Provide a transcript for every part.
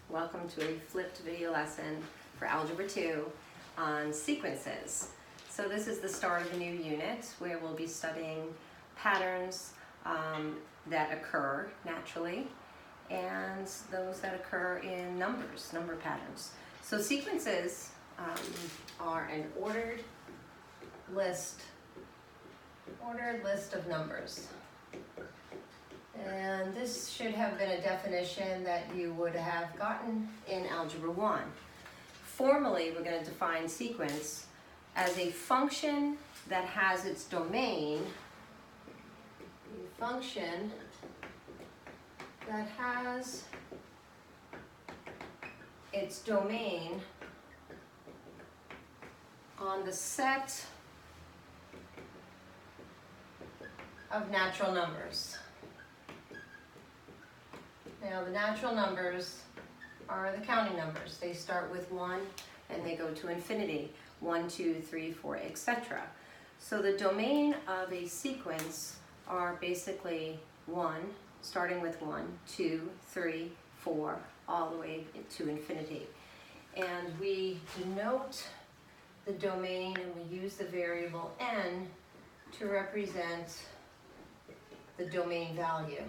Welcome to a flipped video lesson for Algebra 2 on sequences. So this is the start of a new unit where we'll be studying patterns that occur naturally and those that occur in numbers, number patterns. So sequences are an ordered list of numbers. And this should have been a definition that you would have gotten in Algebra 1. Formally, we're going to define sequence as a function that has its domain, a function that has its domain on the set of natural numbers. Now the natural numbers are the counting numbers. They start with 1 and they go to infinity. 1, 2, 3, 4, etc. So the domain of a sequence are basically 1, starting with 1, 2, 3, 4, all the way to infinity. And we denote the domain and we use the variable n to represent the domain value.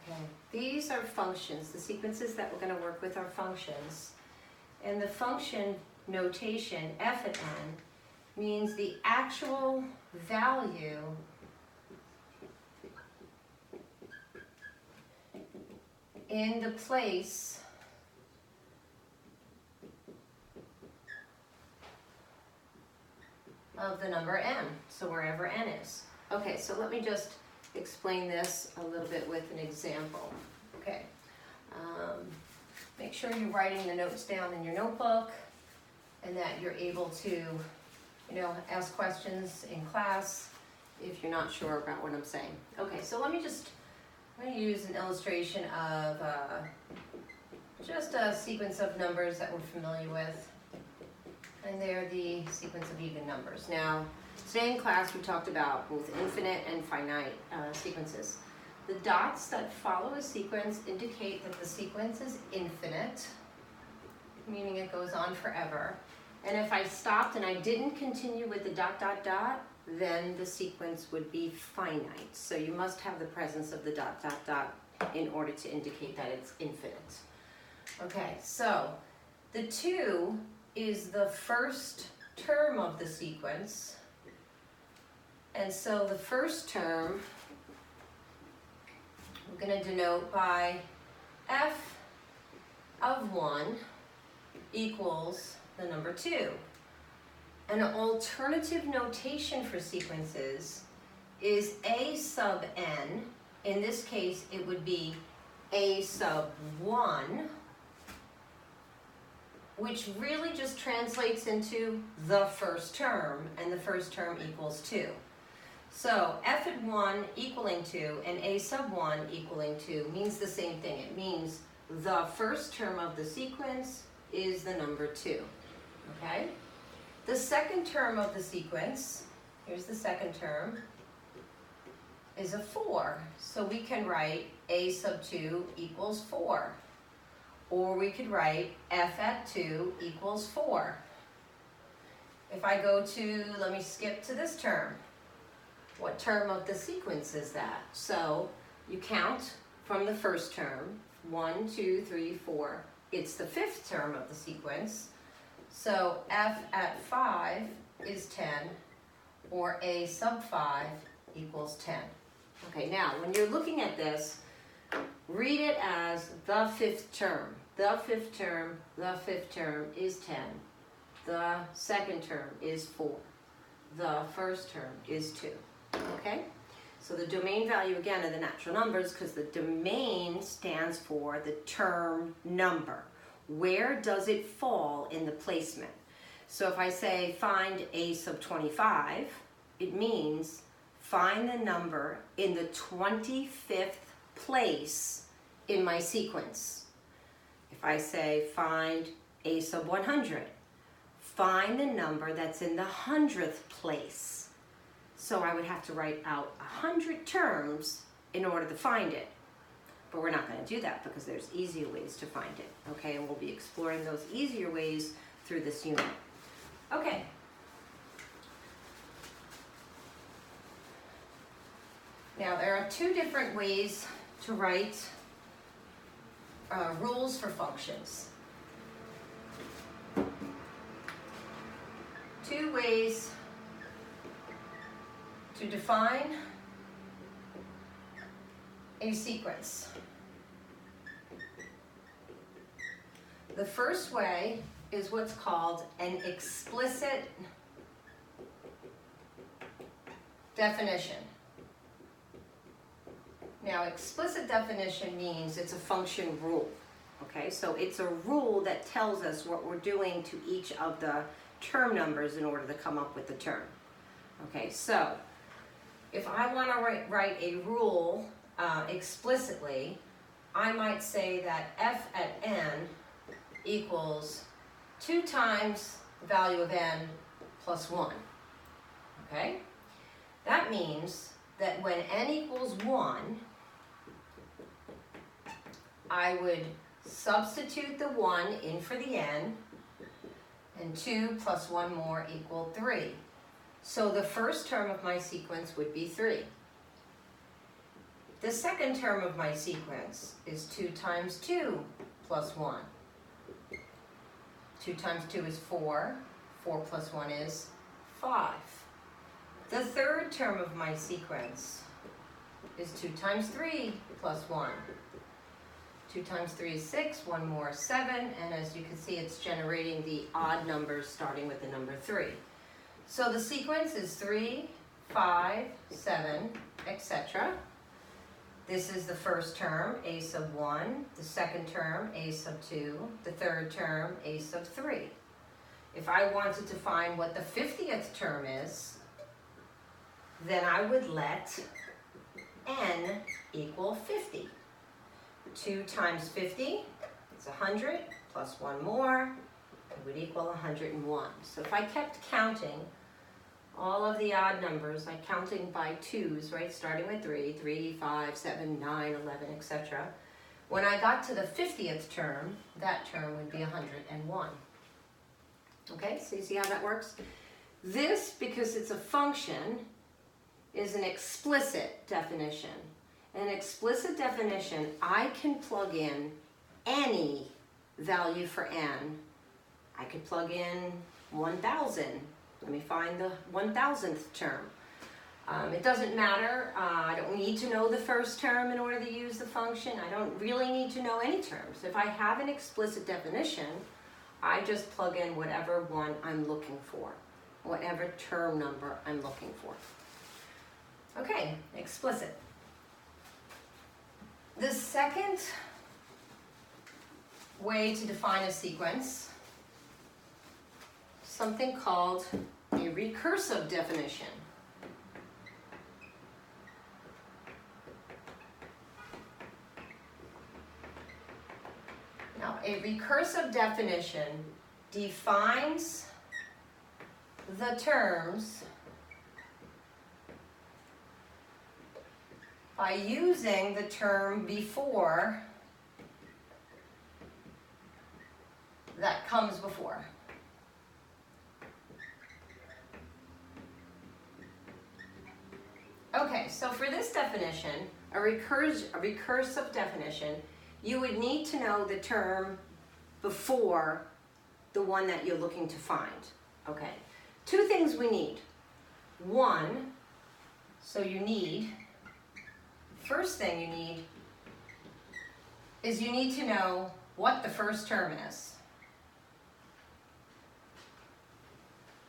Okay, these are functions. The sequences that we're going to work with are functions. And the function notation, f at n, means the actual value in the place of the number n, so wherever n is. Okay, so let me just explain this a little bit with an example. Okay, make sure you're writing the notes down in your notebook and that you're able to, ask questions in class if you're not sure about what I'm saying. Okay, so I'm going to use an illustration of just a sequence of numbers that we're familiar with, and they're the sequence of even numbers. Now, today in class we talked about both infinite and finite sequences. The dots that follow a sequence indicate that the sequence is infinite, meaning it goes on forever. And if I stopped and I didn't continue with the dot, dot, dot, then the sequence would be finite. So you must have the presence of the dot, dot, dot in order to indicate that it's infinite. Okay, so the 2 is the first term of the sequence. And so the first term we're going to denote by f of 1 equals the number 2. An alternative notation for sequences is a sub n. In this case, it would be a sub 1, which really just translates into the first term, and the first term equals 2. So f at 1 equaling 2 and a sub 1 equaling 2 means the same thing. It means the first term of the sequence is the number 2. Okay? The second term of the sequence, here's the second term, is a 4. So we can write a sub 2 equals 4. Or we could write f at 2 equals 4. If I go to, let me skip to this term. What term of the sequence is that? So you count from the first term, 1, 2, 3, 4. It's the fifth term of the sequence. So f at 5 is 10, or a sub 5 equals 10. Okay, now when you're looking at this, read it as the fifth term. The fifth term is 10. The second term is 4. The first term is 2. Okay? So the domain value, again, are the natural numbers because the domain stands for the term number. Where does it fall in the placement? So if I say find a sub 25, it means find the number in the 25th place in my sequence. If I say find a sub 100, find the number that's in the 100th place. So I would have to write out 100 terms in order to find it. But we're not going to do that because there's easier ways to find it, okay? And we'll be exploring those easier ways through this unit. Okay. Now there are two different ways to write rules for functions. Two ways to define a sequence. The first way is what's called an explicit definition. Now, explicit definition means it's a function rule, okay? So it's a rule that tells us what we're doing to each of the term numbers in order to come up with the term. Okay, so if I want to write a rule explicitly, I might say that f at n equals 2 times the value of n plus 1. Okay? That means that when n equals 1, I would substitute the 1 in for the n, and 2 plus 1 more equal 3. So the first term of my sequence would be 3. The second term of my sequence is 2 times 2 plus 1. 2 times 2 is 4. 4 plus 1 is 5. The third term of my sequence is 2 times 3 plus 1. 2 times 3 is 6, 1 more is 7, and as you can see, it's generating the odd numbers starting with the number 3. So the sequence is 3, 5, 7, etc. This is the first term, a sub 1, the second term, a sub 2, the third term, a sub 3. If I wanted to find what the 50th term is, then I would let n equal 50. 2 times 50 is 100, plus 1 more, it would equal 101. So if I kept counting all of the odd numbers, like counting by 2s, right, starting with 3, 3, 5, 7, 9, 11, etc. When I got to the 50th term, that term would be 101. Okay, so you see how that works? This, because it's a function, is an explicit definition. An explicit definition, I can plug in any value for n. I could plug in 1,000. Let me find the 1,000th term. It doesn't matter. I don't need to know the first term in order to use the function. I don't really need to know any terms. If I have an explicit definition, I just plug in whatever one I'm looking for, whatever term number I'm looking for. Okay, explicit. The second way to define a sequence, something called a recursive definition. Now, a recursive definition defines the terms by using the term before that comes before. Okay, so for this definition, a recursive definition, you would need to know the term before the one that you're looking to find. Okay, two things we need. One, first thing you need is you need to know what the first term is.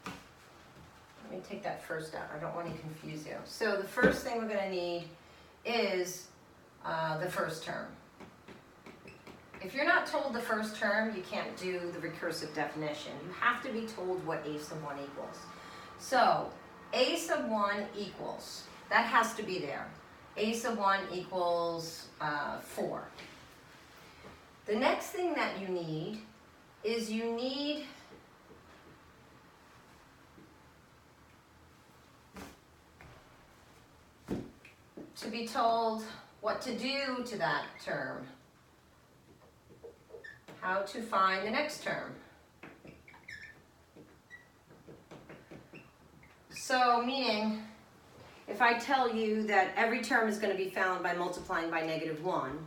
Let me take that first out. I don't want to confuse you. So the first thing we're going to need is the first term. If you're not told the first term, you can't do the recursive definition. You have to be told what a sub 1 equals. So a sub 1 equals, that has to be there. A sub 1 equals 4. The next thing that you need is you need to be told what to do to that term. How to find the next term. So, meaning, if I tell you that every term is going to be found by multiplying by -1,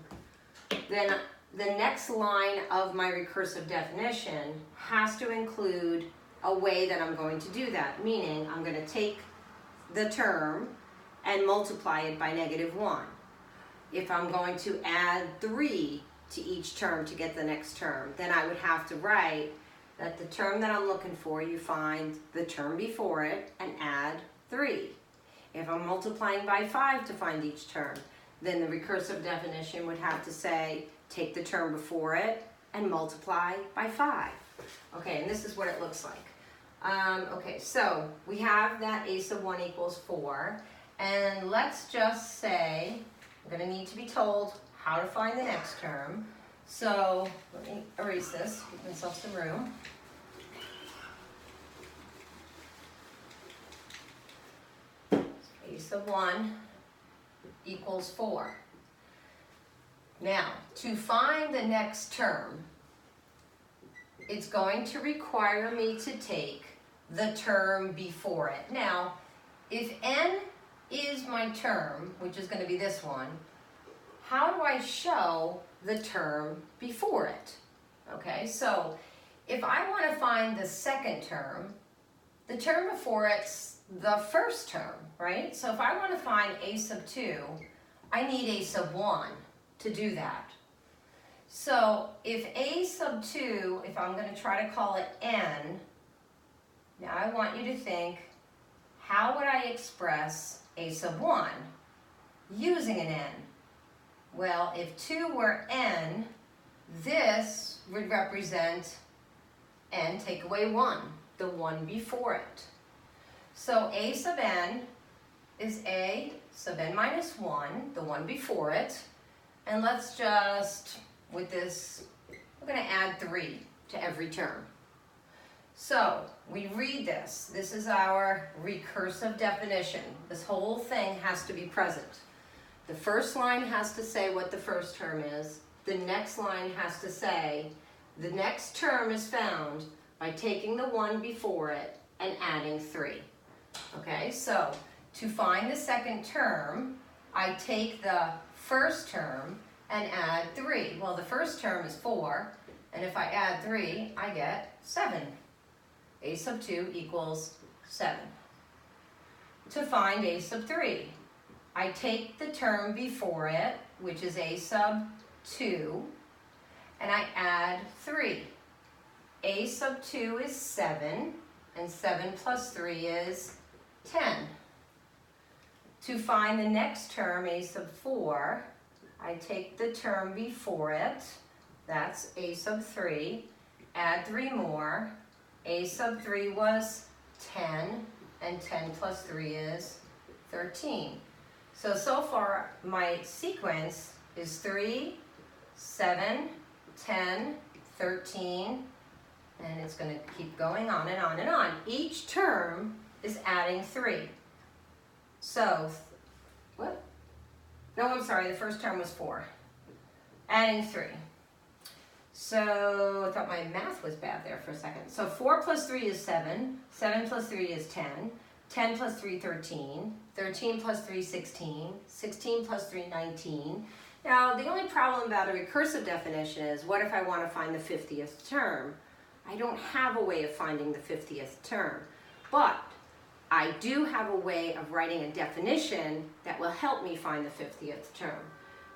then the next line of my recursive definition has to include a way that I'm going to do that. Meaning, I'm going to take the term and multiply it by -1. If I'm going to add 3 to each term to get the next term, then I would have to write that the term that I'm looking for, you find the term before it and add 3. If I'm multiplying by 5 to find each term, then the recursive definition would have to say, take the term before it and multiply by 5. Okay, and this is what it looks like. Okay, so we have that a sub 1 equals 4, and let's just say, I'm going to need to be told how to find the next term. So let me erase this, give myself some room. A sub 1 equals 4. Now, to find the next term, it's going to require me to take the term before it. Now, if n is my term, which is going to be this one, how do I show the term before it? Okay, so if I want to find the second term, the term before it's the first term, right? So if I want to find a sub 2, I need a sub 1 to do that. So if a sub 2, if I'm going to try to call it n, now I want you to think, how would I express a sub 1 using an n? Well, if 2 were n, this would represent n take away 1, the one before it. So a sub n is a sub n minus 1, the one before it. And let's just, with this, we're going to add 3 to every term. So we read this. This is our recursive definition. This whole thing has to be present. The first line has to say what the first term is. The next line has to say the next term is found by taking the one before it and adding 3. Okay, so to find the second term, I take the first term and add 3. Well, the first term is 4, and if I add 3, I get 7. A sub 2 equals 7. To find a sub 3, I take the term before it, which is a sub 2, and I add 3. A sub 2 is 7, and 7 plus 3 is 10. To find the next term, a sub 4, I take the term before it, that's a sub 3, add 3 more. A sub 3 was 10, and 10 plus 3 is 13. So far my sequence is 3, 7, 10, 13, and it's going to keep going on and on and on. Each term is adding 3. So, what? No, I'm sorry, the first term was 4. Adding 3. So, I thought my math was bad there for a second. So 4 plus 3 is 7. 7 plus 3 is 10. 10 plus 3, 13. 13 plus 3, 16. 16 plus 3, 19. Now, the only problem about a recursive definition is, what if I want to find the 50th term? I don't have a way of finding the 50th term. But I do have a way of writing a definition that will help me find the 50th term.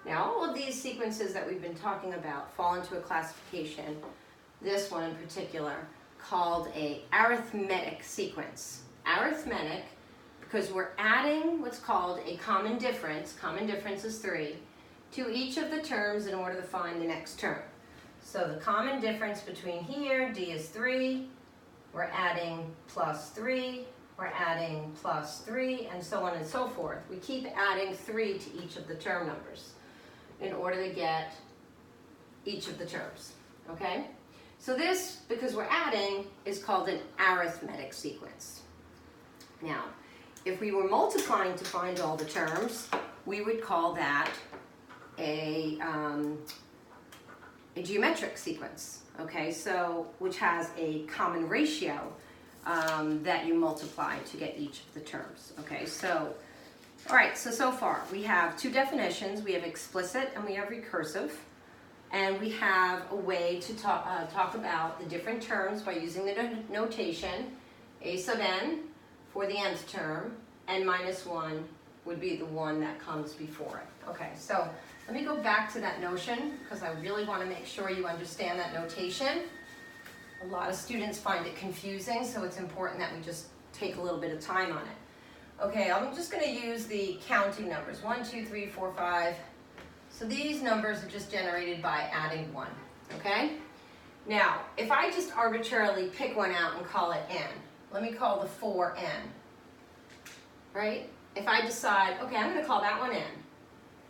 Now, all of these sequences that we've been talking about fall into a classification, this one in particular, called an arithmetic sequence. Arithmetic, because we're adding what's called a common difference is 3, to each of the terms in order to find the next term. So the common difference between here, d is 3, we're adding plus 3, we're adding plus 3, and so on and so forth. We keep adding 3 to each of the term numbers in order to get each of the terms, okay? So this, because we're adding, is called an arithmetic sequence. Now, if we were multiplying to find all the terms, we would call that a geometric sequence, okay, so which has a common ratio that you multiply to get each of the terms, okay? So, all right, so far we have two definitions. We have explicit and we have recursive, and we have a way to talk about the different terms by using the notation a sub n for the nth term, and minus 1 would be the one that comes before it. Okay, so let me go back to that notion because I really want to make sure you understand that notation. A lot of students find it confusing, so it's important that we just take a little bit of time on it. Okay, I'm just going to use the counting numbers, 1, 2, 3, 4, 5. So these numbers are just generated by adding 1, okay? Now, if I just arbitrarily pick one out and call it n, let me call the 4n, right? If I decide, okay, I'm going to call that one n,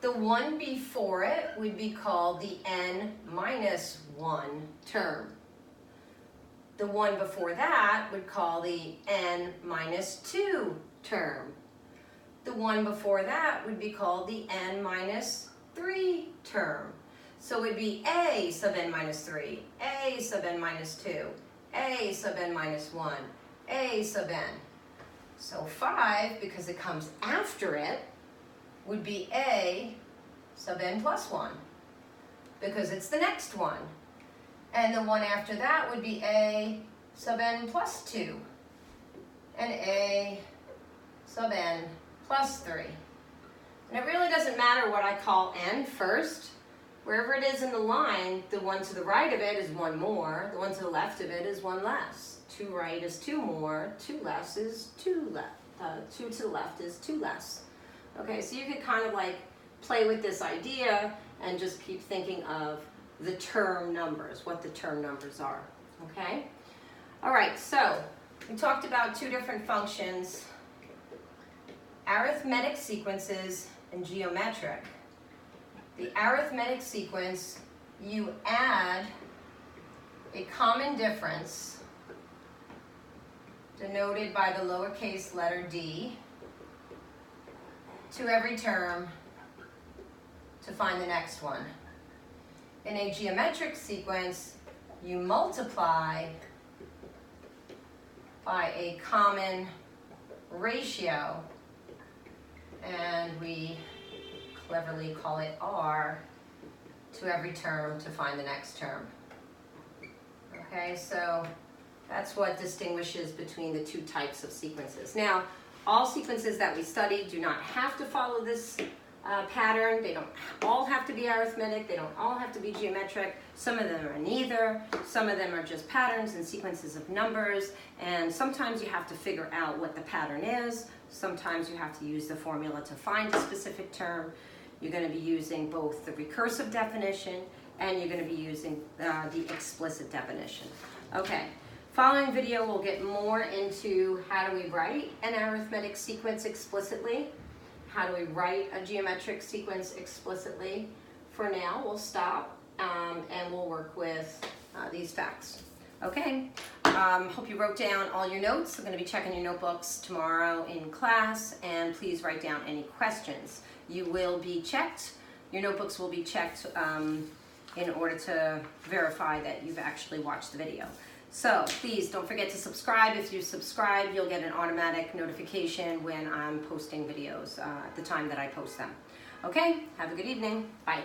the one before it would be called the n minus 1 term. The one before that would call the n minus 2 term. The one before that would be called the n minus 3 term. So it would be a sub n minus 3, a sub n minus 2, a sub n minus 1, a sub n. So 5, because it comes after it, would be a sub n plus 1, because it's the next one. And the one after that would be a sub n plus 2, and a sub n plus 3. And it really doesn't matter what I call n first. Wherever it is in the line, the one to the right of it is 1 more, the one to the left of it is 1 less. 2 right is 2 more, 2 less is 2 left, 2 to the left is 2 less. Okay, so you could kind of like play with this idea and just keep thinking of the term numbers, what the term numbers are, okay? All right, so we talked about two different functions, arithmetic sequences and geometric. The arithmetic sequence, you add a common difference denoted by the lowercase letter d to every term to find the next one. In a geometric sequence, you multiply by a common ratio, and we cleverly call it r, to every term to find the next term. Okay, so that's what distinguishes between the two types of sequences. Now, all sequences that we study do not have to follow this pattern. They don't all have to be arithmetic. They don't all have to be geometric. Some of them are neither. Some of them are just patterns and sequences of numbers. And sometimes you have to figure out what the pattern is. Sometimes you have to use the formula to find a specific term. You're going to be using both the recursive definition and you're going to be using the explicit definition. Okay. Following video, we'll get more into how do we write an arithmetic sequence explicitly. How do we write a geometric sequence explicitly? For now, we'll stop and we'll work with these facts. Okay, hope you wrote down all your notes. I'm going to be checking your notebooks tomorrow in class, and please write down any questions. You will be checked, your notebooks will be checked in order to verify that you've actually watched the video. So please don't forget to subscribe. If you subscribe, you'll get an automatic notification when I'm posting videos at the time that I post them. Okay, have a good evening. Bye.